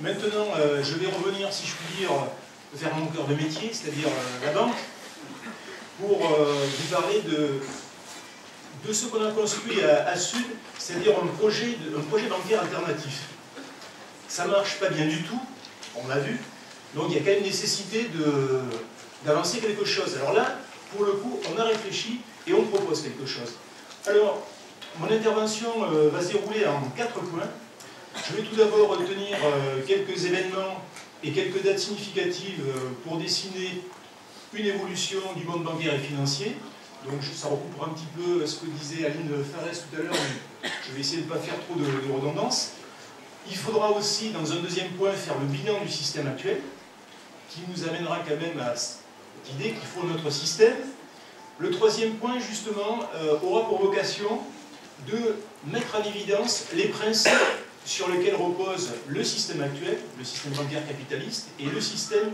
Maintenant, je vais revenir, si je puis dire, vers mon cœur de métier, c'est-à-dire la banque, pour vous parler de ce qu'on a construit à Sud, c'est-à-dire un projet bancaire alternatif. Ça ne marche pas bien du tout, on l'a vu, donc il y a quand même nécessité d'avancer quelque chose. Alors là, pour le coup, on a réfléchi et on propose quelque chose. Alors, mon intervention va se dérouler en 4 points. Je vais tout d'abord retenir quelques événements et quelques dates significatives pour dessiner une évolution du monde bancaire et financier. Donc ça recoupera un petit peu ce que disait Aline Farès tout à l'heure, mais je vais essayer de ne pas faire trop de redondance. Il faudra aussi, dans un deuxième point, faire le bilan du système actuel, qui nous amènera quand même à cette idée qu'il faut notre système. Le troisième point, justement, aura pour vocation de mettre en évidence les principes sur lesquels repose le système actuel, le système bancaire capitaliste, et le système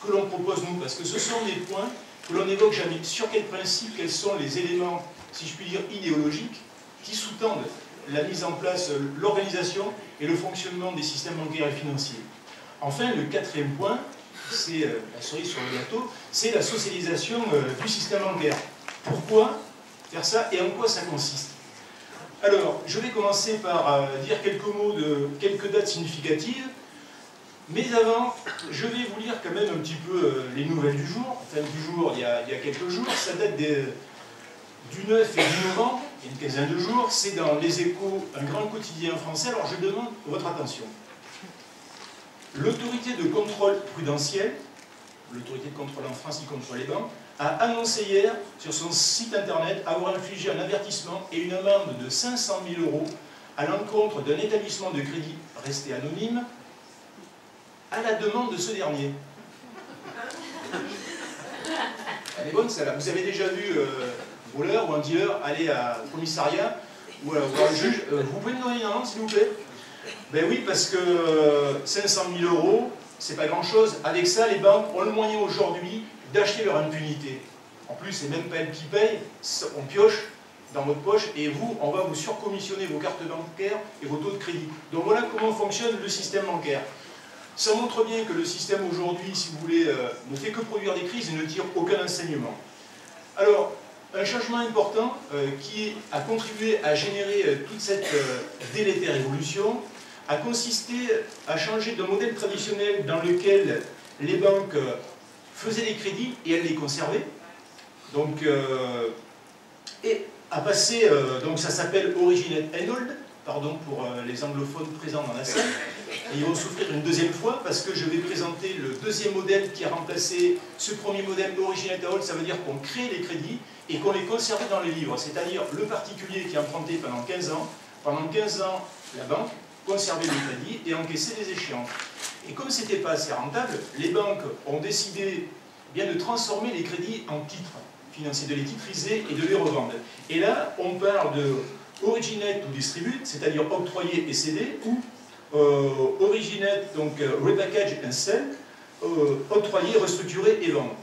que l'on propose nous, parce que ce sont des points que l'on n'évoque jamais. Sur quels principes, quels sont les éléments, si je puis dire, idéologiques, qui sous-tendent la mise en place, l'organisation et le fonctionnement des systèmes bancaires et financiers. Enfin, le quatrième point, c'est la cerise sur le gâteau, c'est la socialisation du système bancaire. Pourquoi faire ça et en quoi ça consiste? Alors, je vais commencer par dire quelques mots de quelques dates significatives, mais avant, je vais vous lire quand même un petit peu les nouvelles du jour. Enfin, du jour, il y a quelques jours, ça date du 9 et du novembre, il y a une quinzaine de jours, c'est dans Les Échos, un grand quotidien français. Alors, je demande votre attention. L'autorité de contrôle prudentiel, l'autorité de contrôle en France qui contrôle les banques, a annoncé hier sur son site internet avoir infligé un avertissement et une amende de 500 000 € à l'encontre d'un établissement de crédit resté anonyme à la demande de ce dernier. Elle est bonne celle-là. Vous avez déjà vu un voleur ou un dealer aller au commissariat ou à un juge. Vous pouvez me donner une amende s'il vous plaît? Ben oui, parce que 500 000 €, c'est pas grand-chose. Avec ça, les banques ont le moyen aujourd'hui d'acheter leur impunité. En plus, c'est même pas elles qui payent, on pioche dans votre poche et vous, on va vous surcommissionner vos cartes bancaires et vos taux de crédit. Donc voilà comment fonctionne le système bancaire. Ça montre bien que le système aujourd'hui, si vous voulez, ne fait que produire des crises et ne tire aucun enseignement. Alors, un changement important qui a contribué à générer toute cette délétère évolution a consisté à changer d'un modèle traditionnel dans lequel les banques faisaient des crédits et elles les conservaient. Donc, et à passer, donc ça s'appelle Originate and Hold, pardon pour les anglophones présents dans la salle, et ils vont souffrir une deuxième fois parce que je vais présenter le deuxième modèle qui a remplacé ce premier modèle Originate and Hold. Ça veut dire qu'on crée les crédits et qu'on les conservait dans les livres, c'est-à-dire le particulier qui empruntait pendant 15 ans. Pendant 15 ans, la banque conservait le crédit et encaissait les échéances. Et comme ce n'était pas assez rentable, les banques ont décidé bien de transformer les crédits en titres financiers, de les titriser et de les revendre. Et là, on parle de originate ou distribute, c'est-à-dire octroyer et céder, ou originate, donc repackage and sell, octroyer, restructurer et vendre.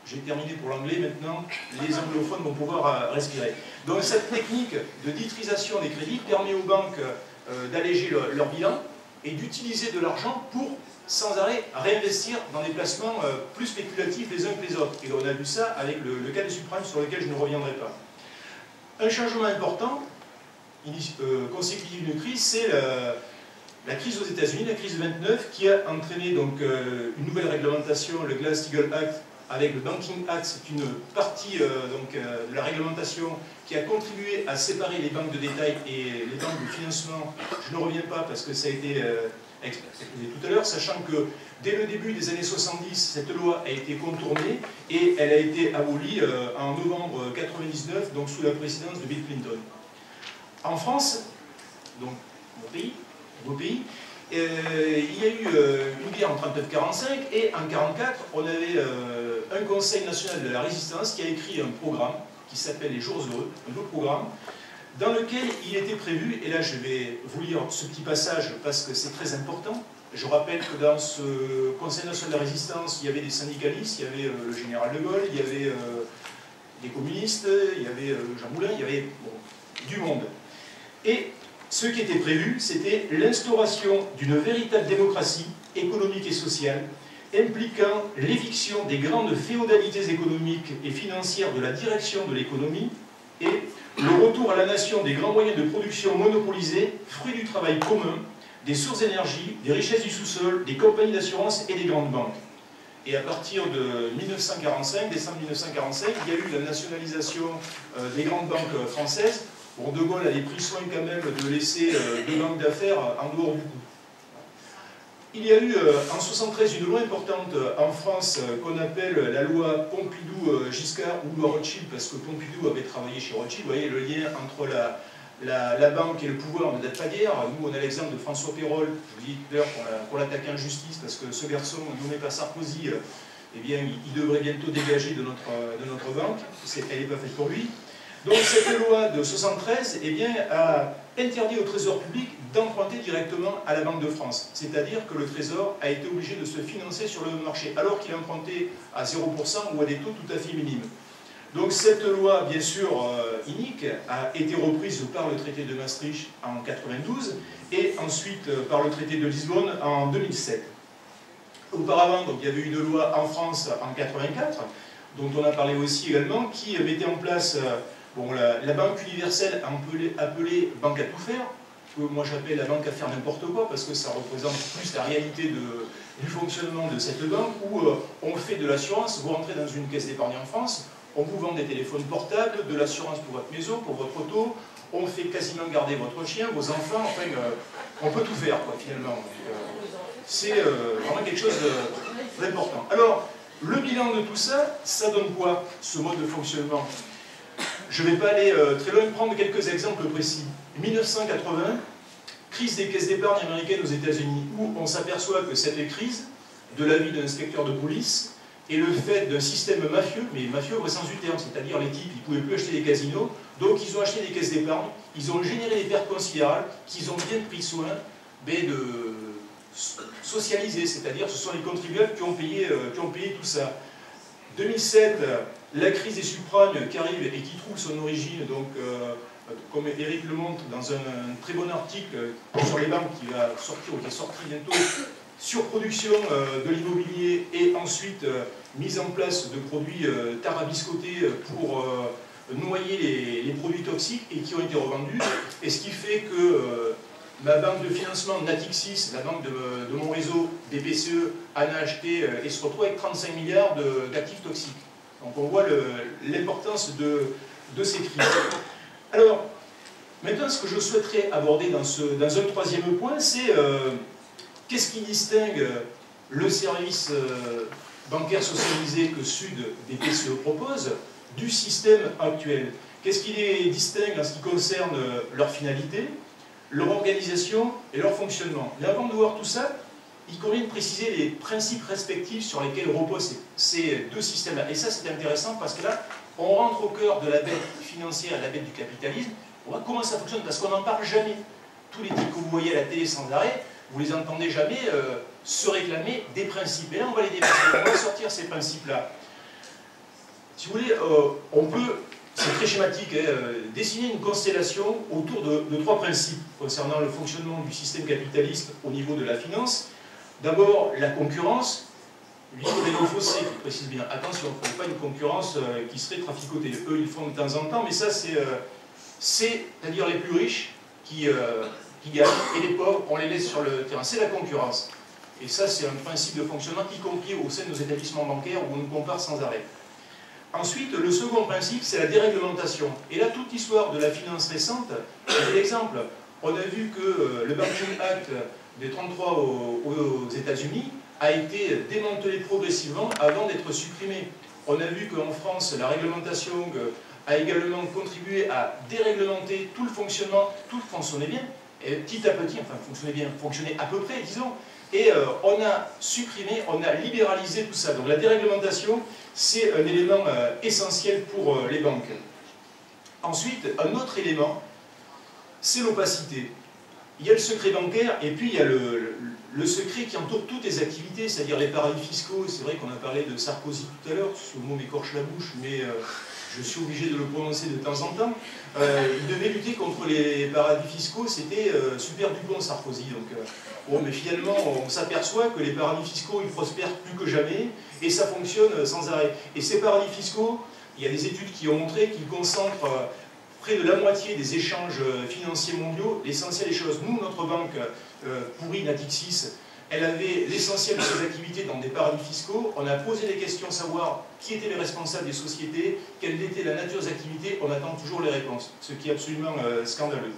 J'ai terminé pour l'anglais, maintenant les anglophones vont pouvoir respirer. Donc cette technique de titrisation des crédits permet aux banques d'alléger leur bilan et d'utiliser de l'argent pour sans arrêt réinvestir dans des placements plus spéculatifs les uns que les autres. Et on a vu ça avec le cas des subprimes sur lequel je ne reviendrai pas. Un changement important, consécutif d'une crise, c'est la crise aux États-Unis, la crise de 29, qui a entraîné donc une nouvelle réglementation, le Glass-Steagall Act, avec le Banking Act. C'est une partie de la réglementation qui a contribué à séparer les banques de détail et les banques de financement. Je ne reviens pas parce que ça a été exposé tout à l'heure, sachant que dès le début des années 70, cette loi a été contournée et elle a été abolie en novembre 1999, donc sous la présidence de Bill Clinton. En France, donc mon pays, il y a eu une guerre en 39-45 et en 1944, on avait un Conseil national de la résistance qui a écrit un programme qui s'appelle les Jours heureux, un autre programme, dans lequel il était prévu, et là je vais vous lire ce petit passage parce que c'est très important. Je rappelle que dans ce Conseil national de la résistance, il y avait des syndicalistes, il y avait le général de Gaulle, il y avait des communistes, il y avait Jean Moulin, il y avait du monde. Et ce qui était prévu, c'était l'instauration d'une véritable démocratie économique et sociale, impliquant l'éviction des grandes féodalités économiques et financières de la direction de l'économie et le retour à la nation des grands moyens de production monopolisés, fruits du travail commun, des sources d'énergie, des richesses du sous-sol, des compagnies d'assurance et des grandes banques. Et à partir de 1945, décembre 1945, il y a eu la nationalisation des grandes banques françaises. Bon, De Gaulle avait pris soin quand même de laisser deux banques d'affaires en dehors du coup. Il y a eu en 1973 une loi importante en France qu'on appelle la loi Pompidou-Giscard ou loi Rothschild, parce que Pompidou avait travaillé chez Rothschild. Vous voyez, le lien entre la banque et le pouvoir ne date pas d'hier. Nous, on a l'exemple de François Pérolle, je vous dis tout à l'heure qu'on l'attaquait en justice, parce que ce garçon, nommé par Sarkozy, eh bien, il devrait bientôt dégager de notre banque. Elle n'est pas faite pour lui. Donc cette loi de 1973 eh bien, a interdit au Trésor public d'emprunter directement à la Banque de France. C'est-à-dire que le Trésor a été obligé de se financer sur le marché, alors qu'il empruntait à 0% ou à des taux tout à fait minimes. Donc cette loi, bien sûr, inique, a été reprise par le traité de Maastricht en 1992 et ensuite par le traité de Lisbonne en 2007. Auparavant, donc, il y avait une loi en France en 1984, dont on a parlé aussi également, qui mettait en place bon, la banque universelle appelée banque à tout faire, que moi j'appelle la banque à faire n'importe quoi, parce que ça représente plus la réalité du fonctionnement de cette banque, où on fait de l'assurance, vous rentrez dans une caisse d'épargne en France, on vous vend des téléphones portables, de l'assurance pour votre maison, pour votre auto, on fait quasiment garder votre chien, vos enfants, enfin, on peut tout faire, quoi, finalement. C'est vraiment quelque chose d'important. Alors, le bilan de tout ça, ça donne quoi, ce mode de fonctionnement? Je ne vais pas aller très loin, prendre quelques exemples précis. 1980, crise des caisses d'épargne américaines aux États-Unis, où on s'aperçoit que cette crise, de l'avis d'un inspecteur de police, est le fait d'un système mafieux, mais mafieux au vrai sens du terme, c'est-à-dire les types, ils ne pouvaient plus acheter des casinos, donc ils ont acheté des caisses d'épargne, ils ont généré des pertes considérables, qu'ils ont bien pris soin de socialiser, c'est-à-dire ce sont les contribuables qui ont payé tout ça. 2007, la crise des subprimes qui arrive et qui trouve son origine, donc, comme Eric le montre dans un très bon article sur les banques qui va sortir ou qui est sorti bientôt, surproduction de l'immobilier et ensuite mise en place de produits tarabiscotés pour noyer les produits toxiques et qui ont été revendus, et ce qui fait que ma banque de financement Natixis, la banque de mon réseau BPCE, en a acheté et se retrouve avec 35 milliards d'actifs toxiques. Donc on voit l'importance de ces crises. Alors, maintenant ce que je souhaiterais aborder dans un troisième point, c'est qu'est-ce qui distingue le service bancaire socialisé que Sud BPCE propose du système actuel? Qu'est-ce qui les distingue en ce qui concerne leur finalité, leur organisation et leur fonctionnement? Mais avant de voir tout ça, il convient de préciser les principes respectifs sur lesquels reposent ces deux systèmes-là. Et ça, c'est intéressant parce que là, on rentre au cœur de la bête financière et la bête du capitalisme. On voit comment ça fonctionne, parce qu'on n'en parle jamais. Tous les types que vous voyez à la télé sans arrêt, vous les entendez jamais se réclamer des principes. Et là, on va les dépasser, on va sortir ces principes-là. Si vous voulez, on peut, c'est très schématique, dessiner une constellation autour de trois principes concernant le fonctionnement du système capitaliste au niveau de la finance. D'abord, la concurrence, libre des non faussés, je précise bien. Attention, il ne faut pas une concurrence qui serait traficotée. Eux, ils le font de temps en temps, mais ça, c'est-à-dire les plus riches qui gagnent, et les pauvres, on les laisse sur le terrain. C'est la concurrence. Et ça, c'est un principe de fonctionnement, y compris au sein de nos établissements bancaires, où on nous compare sans arrêt. Ensuite, le second principe, c'est la déréglementation. Et là, toute l'histoire de la finance récente, c'est l'exemple. On a vu que le Banking Act des 33 aux États-Unis a été démantelé progressivement avant d'être supprimé. On a vu qu'en France, la réglementation a également contribué à déréglementer tout le fonctionnement, tout fonctionnait bien, et petit à petit, enfin fonctionnait bien, fonctionnait à peu près, disons, et on a supprimé, on a libéralisé tout ça. Donc la déréglementation, c'est un élément essentiel pour les banques. Ensuite, un autre élément, c'est l'opacité. Il y a le secret bancaire et puis il y a le secret qui entoure toutes les activités, c'est-à-dire les paradis fiscaux. C'est vrai qu'on a parlé de Sarkozy tout à l'heure, ce mot m'écorche la bouche, mais je suis obligé de le prononcer de temps en temps, il devait lutter contre les paradis fiscaux, c'était Super Dupont Sarkozy. Donc, bon, mais finalement, on s'aperçoit que les paradis fiscaux, ils prospèrent plus que jamais, et ça fonctionne sans arrêt. Et ces paradis fiscaux, il y a des études qui ont montré qu'ils concentrent près de la moitié des échanges financiers mondiaux. L'essentiel des choses, nous, notre banque pourrie, Natixis, elle avait l'essentiel de ses activités dans des paradis fiscaux. On a posé des questions, savoir qui étaient les responsables des sociétés, quelle était la nature des activités. On attend toujours les réponses, ce qui est absolument scandaleux.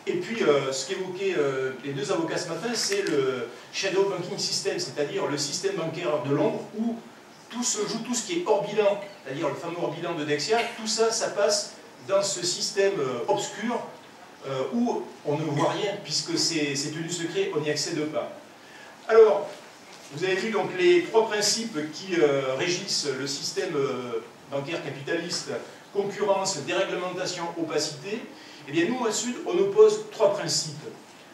Et puis, ce qu'évoquaient les deux avocats ce matin, c'est le shadow banking system, c'est-à-dire le système bancaire de l'ombre, où tout se joue, tout ce qui est hors bilan, c'est-à-dire le fameux hors bilan de Dexia, tout ça, ça passe dans ce système obscur où on ne voit rien, puisque c'est tenu secret, on n'y accède pas. Alors, vous avez vu donc les trois principes qui régissent le système bancaire capitaliste: concurrence, déréglementation, opacité. Eh bien, nous, à Sud, on oppose trois principes: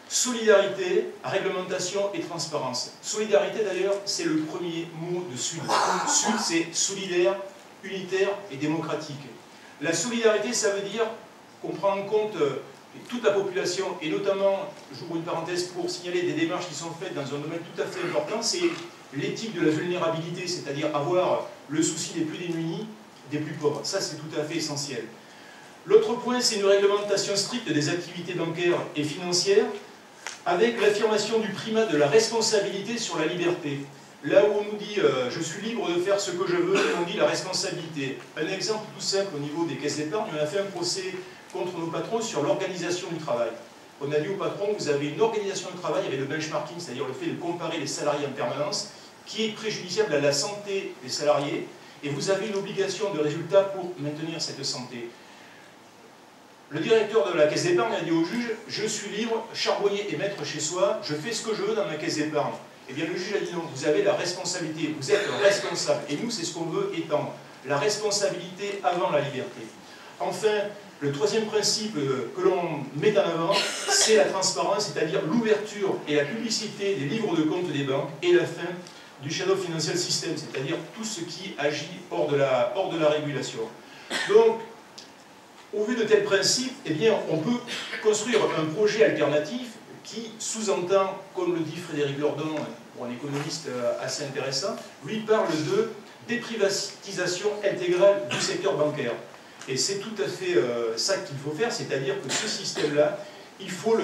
solidarité, réglementation et transparence. Solidarité, d'ailleurs, c'est le premier mot de Sud. Sud, c'est solidaire, unitaire et démocratique. La solidarité, ça veut dire qu'on prend en compte toute la population, et notamment, j'ouvre une parenthèse pour signaler des démarches qui sont faites dans un domaine tout à fait important, c'est l'éthique de la vulnérabilité, c'est-à-dire avoir le souci des plus démunis, des plus pauvres. Ça, c'est tout à fait essentiel. L'autre point, c'est une réglementation stricte des activités bancaires et financières, avec l'affirmation du primat de la responsabilité sur la liberté. Là où on nous dit « je suis libre de faire ce que je veux », on dit la responsabilité. Un exemple tout simple au niveau des caisses d'épargne, on a fait un procès contre nos patrons sur l'organisation du travail. On a dit aux patrons, vous avez une organisation de travail avec le benchmarking, c'est-à-dire le fait de comparer les salariés en permanence, qui est préjudiciable à la santé des salariés, et vous avez une obligation de résultat pour maintenir cette santé. Le directeur de la caisse d'épargne a dit au juge, je suis libre, charbonnier et maître chez soi, je fais ce que je veux dans ma caisse d'épargne. Eh bien le juge a dit non, vous avez la responsabilité, vous êtes responsable, et nous c'est ce qu'on veut étendre, la responsabilité avant la liberté. Enfin, le troisième principe que l'on met en avant, c'est la transparence, c'est-à-dire l'ouverture et la publicité des livres de compte des banques et la fin du shadow financial system, c'est-à-dire tout ce qui agit hors de la régulation. Donc, au vu de tels principes, eh bien, on peut construire un projet alternatif qui sous-entend, comme le dit Frédéric Lordon, pour un économiste assez intéressant, lui parle de déprivatisation intégrale du secteur bancaire. Et c'est tout à fait ça qu'il faut faire, c'est-à-dire que ce système-là, il faut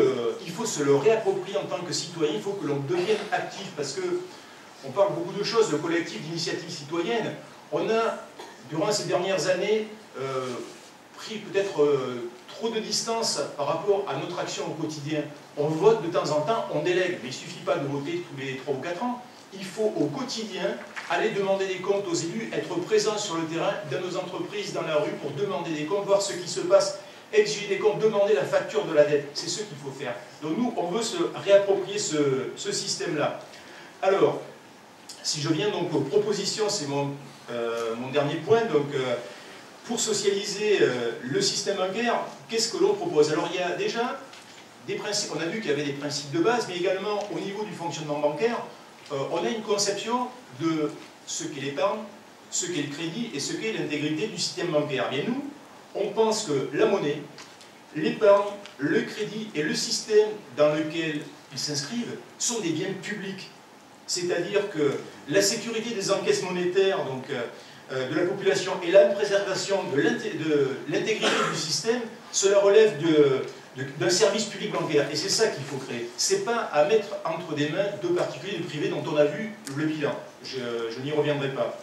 se le réapproprier en tant que citoyen, il faut que l'on devienne actif, parce que on parle beaucoup de choses, le collectif d'initiative citoyenne. On a, durant ces dernières années, pris peut-être trop de distance par rapport à notre action au quotidien. On vote de temps en temps, on délègue, mais il ne suffit pas de voter tous les 3 ou 4 ans. Il faut au quotidien aller demander des comptes aux élus, être présent sur le terrain, dans nos entreprises, dans la rue, pour demander des comptes, voir ce qui se passe, exiger des comptes, demander la facture de la dette. C'est ce qu'il faut faire. Donc nous, on veut se réapproprier ce système-là. Alors, si je viens donc aux propositions, c'est mon dernier point, donc pour socialiser le système bancaire, qu'est-ce que l'on propose? Alors il y a déjà des principes, on a vu qu'il y avait des principes de base, mais également au niveau du fonctionnement bancaire, on a une conception de ce qu'est l'épargne, ce qu'est le crédit et ce qu'est l'intégrité du système bancaire. Bien nous, on pense que la monnaie, l'épargne, le crédit et le système dans lequel ils s'inscrivent sont des biens publics. C'est-à-dire que la sécurité des encaisses monétaires donc, de la population et la préservation de l'intégrité du système, cela relève d'un service public bancaire. Et c'est ça qu'il faut créer. Ce n'est pas à mettre entre des mains de particuliers, de privés dont on a vu le bilan. Je n'y reviendrai pas.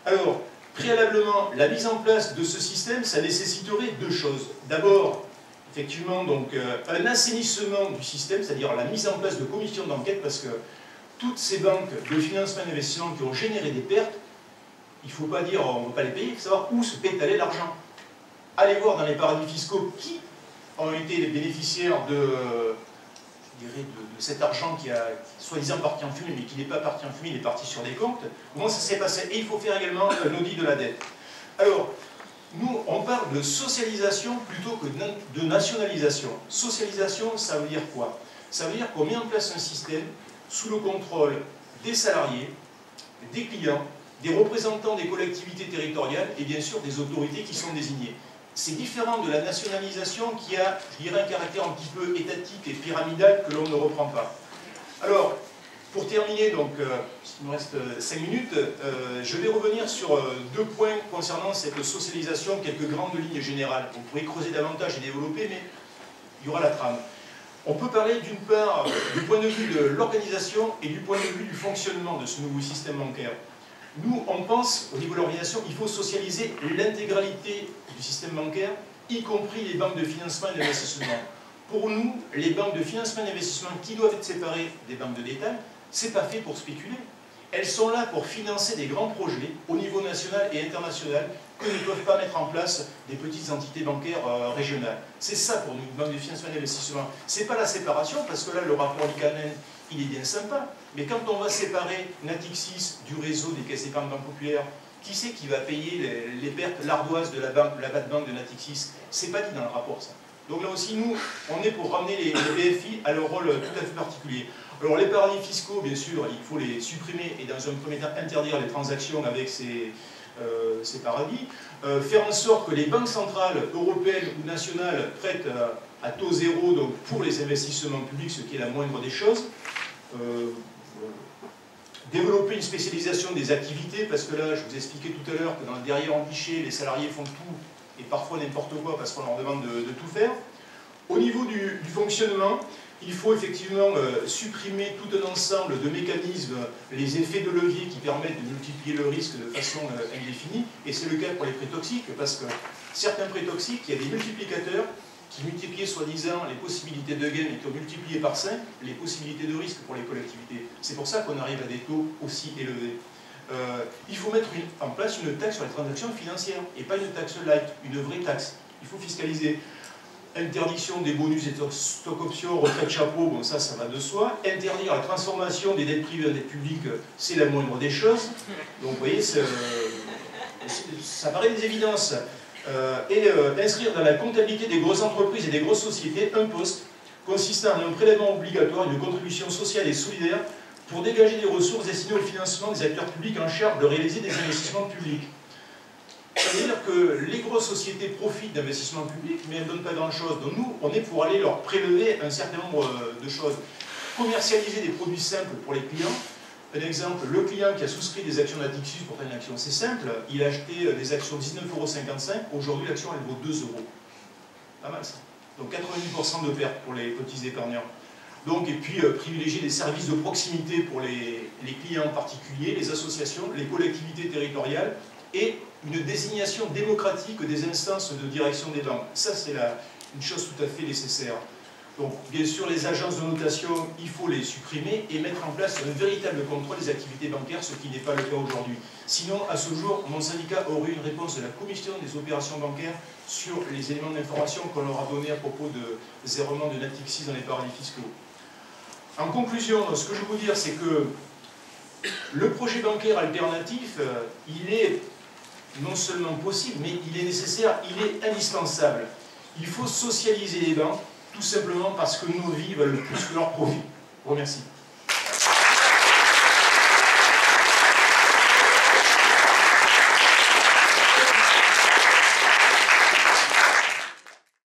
Alors, préalablement, la mise en place de ce système, ça nécessiterait deux choses. D'abord, effectivement, donc, un assainissement du système, c'est-à-dire la mise en place de commissions d'enquête, parce que toutes ces banques de financement et d'investissement qui ont généré des pertes, il ne faut pas dire on ne veut pas les payer, il faut savoir où se pétalait l'argent. Allez voir dans les paradis fiscaux qui ont été les bénéficiaires de cet argent qui a soi-disant parti en fumée, mais qui n'est pas parti en fumée, il est parti sur des comptes. Comment ça s'est passé? Et il faut faire également un audit de la dette. Alors, nous, on parle de socialisation plutôt que de nationalisation. Socialisation, ça veut dire quoi? Ça veut dire qu'on met en place un système sous le contrôle des salariés, des clients, des représentants des collectivités territoriales et bien sûr des autorités qui sont désignées. C'est différent de la nationalisation qui a, je dirais, un caractère un petit peu étatique et pyramidal que l'on ne reprend pas. Alors, pour terminer, donc, il me reste 5 minutes, je vais revenir sur 2 points concernant cette socialisation, quelques grandes lignes générales. On pourrait creuser davantage et développer, mais il y aura la trame. On peut parler d'une part du point de vue de l'organisation et du point de vue du fonctionnement de ce nouveau système bancaire. Nous, on pense, au niveau de l'organisation, il faut socialiser l'intégralité du système bancaire, y compris les banques de financement et d'investissement. Pour nous, les banques de financement et d'investissement qui doivent être séparées des banques de détail, c'est pas fait pour spéculer. Elles sont là pour financer des grands projets au niveau national et international que ne peuvent pas mettre en place des petites entités bancaires régionales. C'est ça pour nous, banque de financement et d'investissement. C'est pas la séparation, parce que là, le rapport Liikanen, il est bien sympa. Mais quand on va séparer Natixis du réseau des caisses d'épargne banque populaire, qui c'est qui va payer les pertes l'ardoise de la banque de Natixis? C'est pas dit dans le rapport, ça. Donc là aussi, nous, on est pour ramener les BFI à leur rôle tout à fait particulier. Alors les paradis fiscaux, bien sûr, il faut les supprimer et dans un premier temps interdire les transactions avec ces paradis. Faire en sorte que les banques centrales européennes ou nationales prêtent à taux zéro donc pour les investissements publics, ce qui est la moindre des choses. Développer une spécialisation des activités, parce que là, je vous expliquais tout à l'heure que dans le derrière en guichet, les salariés font tout et parfois n'importe quoi parce qu'on leur demande de tout faire. Au niveau du fonctionnement, il faut effectivement supprimer tout un ensemble de mécanismes, les effets de levier qui permettent de multiplier le risque de façon indéfinie, et c'est le cas pour les prêts toxiques, parce que certains prêts toxiques, il y a des multiplicateurs qui multipliaient soi-disant les possibilités de gain et qui ont multiplié par 5 les possibilités de risque pour les collectivités. C'est pour ça qu'on arrive à des taux aussi élevés. Il faut mettre en place une taxe sur les transactions financières, et pas une taxe light, une vraie taxe. Il faut fiscaliser. Interdiction des bonus et stock options, retraite chapeau, bon ça va de soi. Interdire la transformation des dettes privées en dettes publiques, c'est la moindre des choses. Donc vous voyez, ça paraît des évidences. Inscrire dans la comptabilité des grosses entreprises et des grosses sociétés un poste consistant en un prélèvement obligatoire, une contribution sociale et solidaire pour dégager des ressources destinées au financement des acteurs publics en charge de réaliser des investissements publics. Ça veut dire que les grosses sociétés profitent d'investissements publics, mais elles ne donnent pas grand-chose. Donc nous, on est pour aller leur prélever un certain nombre de choses. Commercialiser des produits simples pour les clients. Un exemple, le client qui a souscrit des actions Natixis pour une action, c'est simple, il a acheté des actions 19,55 €, aujourd'hui l'action elle vaut 2 €. Pas mal ça. Donc 90% de perte pour les petits épargnants. Donc, et puis privilégier des services de proximité pour les clients particuliers, les associations, les collectivités territoriales, et une désignation démocratique des instances de direction des banques. Ça, c'est une chose tout à fait nécessaire. Donc, bien sûr, les agences de notation, il faut les supprimer et mettre en place un véritable contrôle des activités bancaires, ce qui n'est pas le cas aujourd'hui. Sinon, à ce jour, mon syndicat aurait eu une réponse de la commission des opérations bancaires sur les éléments d'information qu'on leur a donnés à propos des errements de Natixis dans les paradis fiscaux. En conclusion, ce que je veux vous dire, c'est que le projet bancaire alternatif, il est non seulement possible, mais il est nécessaire, il est indispensable. Il faut socialiser les banques, tout simplement parce que nos vies valent plus que leur profit. Je vous remercie.